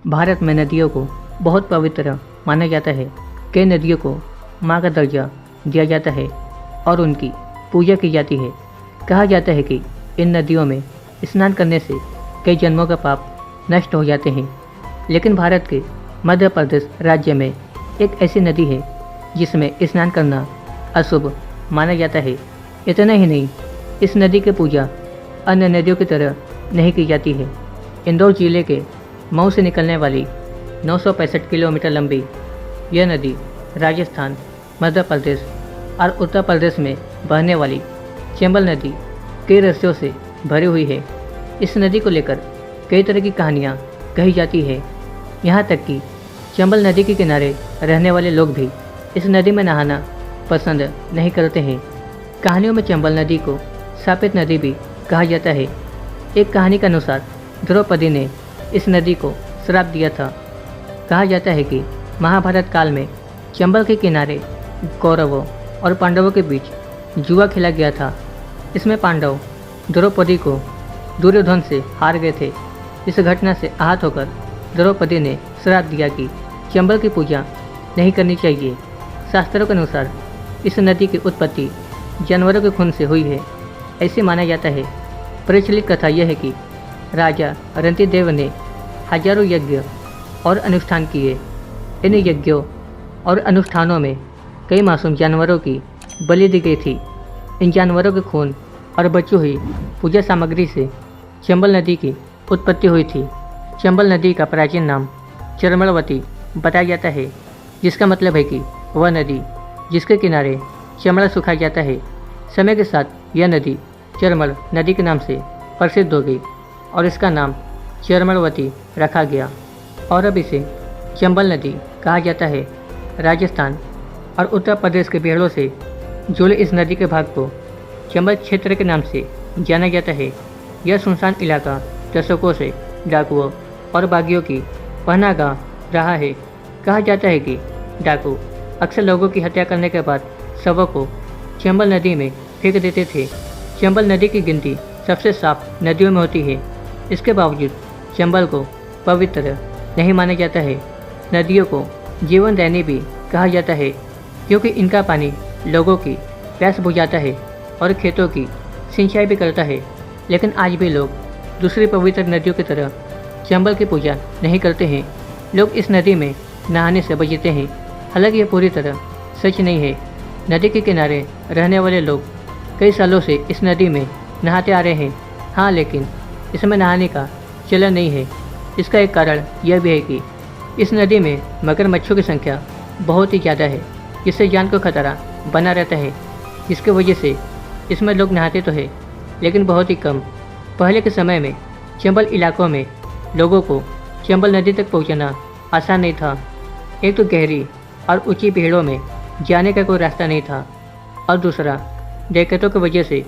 भारत में नदियों को बहुत पवित्र माना जाता है। कई नदियों को माँ का दर्जा दिया जाता है और उनकी पूजा की जाती है। कहा जाता है कि इन नदियों में स्नान करने से कई जन्मों का पाप नष्ट हो जाते हैं। लेकिन भारत के मध्य प्रदेश राज्य में एक ऐसी नदी है जिसमें स्नान करना अशुभ माना जाता है। इतना ही नहीं, इस नदी की पूजा अन्य नदियों की तरह नहीं की जाती है। इंदौर जिले के मऊ से निकलने वाली 965 किलोमीटर लंबी यह नदी राजस्थान, मध्य प्रदेश और उत्तर प्रदेश में बहने वाली चंबल नदी कई रहस्यों से भरी हुई है। इस नदी को लेकर कई तरह की कहानियाँ कही जाती है। यहाँ तक कि चंबल नदी के किनारे रहने वाले लोग भी इस नदी में नहाना पसंद नहीं करते हैं। कहानियों में चंबल नदी को शापित नदी भी कहा जाता है। एक कहानी के अनुसार द्रौपदी ने इस नदी को श्राप दिया था। कहा जाता है कि महाभारत काल में चंबल के किनारे कौरवों और पांडवों के बीच जुआ खेला गया था। इसमें पांडव द्रौपदी को दुर्योधन से हार गए थे। इस घटना से आहत होकर द्रौपदी ने श्राप दिया कि चंबल की पूजा नहीं करनी चाहिए। शास्त्रों के अनुसार इस नदी की उत्पत्ति जानवरों के खून से हुई है, ऐसे माना जाता है। प्रचलित कथा यह है कि राजा रंतिदेव ने हजारों यज्ञ और अनुष्ठान किए। इन यज्ञों और अनुष्ठानों में कई मासूम जानवरों की बलि दी गई थी। इन जानवरों के खून और बची हुई पूजा सामग्री से चंबल नदी की उत्पत्ति हुई थी। चंबल नदी का प्राचीन नाम चरमलवती बताया जाता है, जिसका मतलब है कि वह नदी जिसके किनारे चमड़ा सुखाया जाता है। समय के साथ यह नदी चरमल नदी के नाम से प्रसिद्ध हो गई और इसका नाम चरमलवती रखा गया और अब इसे चंबल नदी कहा जाता है। राजस्थान और उत्तर प्रदेश के बिहड़ों से जुड़े इस नदी के भाग को चंबल क्षेत्र के नाम से जाना जाता है। यह सुनसान इलाका दशकों से डाकुओं और बागियों की पहनागाह रहा है। कहा जाता है कि डाकू अक्सर लोगों की हत्या करने के बाद शवों को चंबल नदी में फेंक देते थे। चंबल नदी की गिनती सबसे साफ नदियों में होती है। इसके बावजूद चंबल को पवित्र नहीं माना जाता है। नदियों को जीवनदायिनी भी कहा जाता है क्योंकि इनका पानी लोगों की प्यास बुझाता है और खेतों की सिंचाई भी करता है। लेकिन आज भी लोग दूसरी पवित्र नदियों की तरह चंबल की पूजा नहीं करते हैं। लोग इस नदी में नहाने से बचते हैं। हालांकि यह पूरी तरह सच नहीं है। नदी के किनारे रहने वाले लोग कई सालों से इस नदी में नहाते आ रहे हैं। हाँ, लेकिन इसमें नहाने का चलन नहीं है। इसका एक कारण यह भी है कि इस नदी में मगरमच्छों की संख्या बहुत ही ज़्यादा है, जिससे जान को खतरा बना रहता है। जिसकी वजह से इसमें लोग नहाते तो है, लेकिन बहुत ही कम। पहले के समय में चंबल इलाकों में लोगों को चंबल नदी तक पहुंचना आसान नहीं था। एक तो गहरी और ऊंची पहाड़ों में जाने का कोई रास्ता नहीं था और दूसरा डकैतों की वजह से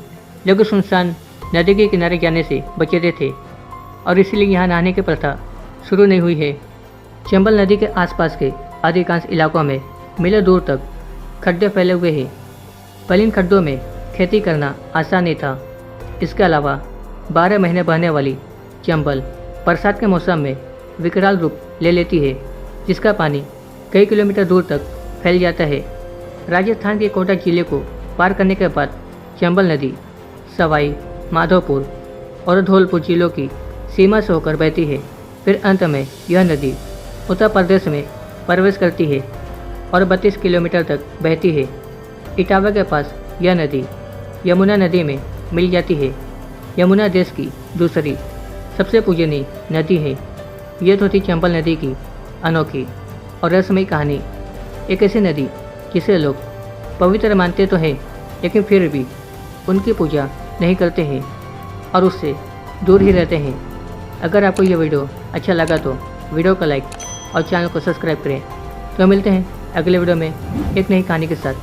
लोग सुनसान नदी के किनारे जाने से बचते थे और इसलिए यहाँ नहाने की प्रथा शुरू नहीं हुई है। चंबल नदी के आसपास के अधिकांश इलाकों में मीलों दूर तक खड्डे फैले हुए हैं। पहले इन खड्डों में खेती करना आसान नहीं था। इसके अलावा 12 महीने बहने वाली चंबल बरसात के मौसम में विकराल रूप ले लेती है, जिसका पानी कई किलोमीटर दूर तक फैल जाता है। राजस्थान के कोटा जिले को पार करने के बाद चंबल नदी सवाई माधोपुर और धौलपुर जिलों की सीमा से होकर बहती है। फिर अंत में यह नदी उत्तर प्रदेश में प्रवेश करती है और 32 किलोमीटर तक बहती है। इटावा के पास यह नदी यमुना नदी में मिल जाती है। यमुना देश की दूसरी सबसे पूजनीय नदी है। यह तो थी चंबल नदी की अनोखी और रहस्यमयी कहानी। एक ऐसी नदी जिसे लोग पवित्र मानते तो हैं, लेकिन फिर भी उनकी पूजा नहीं करते हैं और उससे दूर ही रहते हैं। अगर आपको यह वीडियो अच्छा लगा तो वीडियो को लाइक और चैनल को सब्सक्राइब करें। तो मिलते हैं अगले वीडियो में एक नई कहानी के साथ।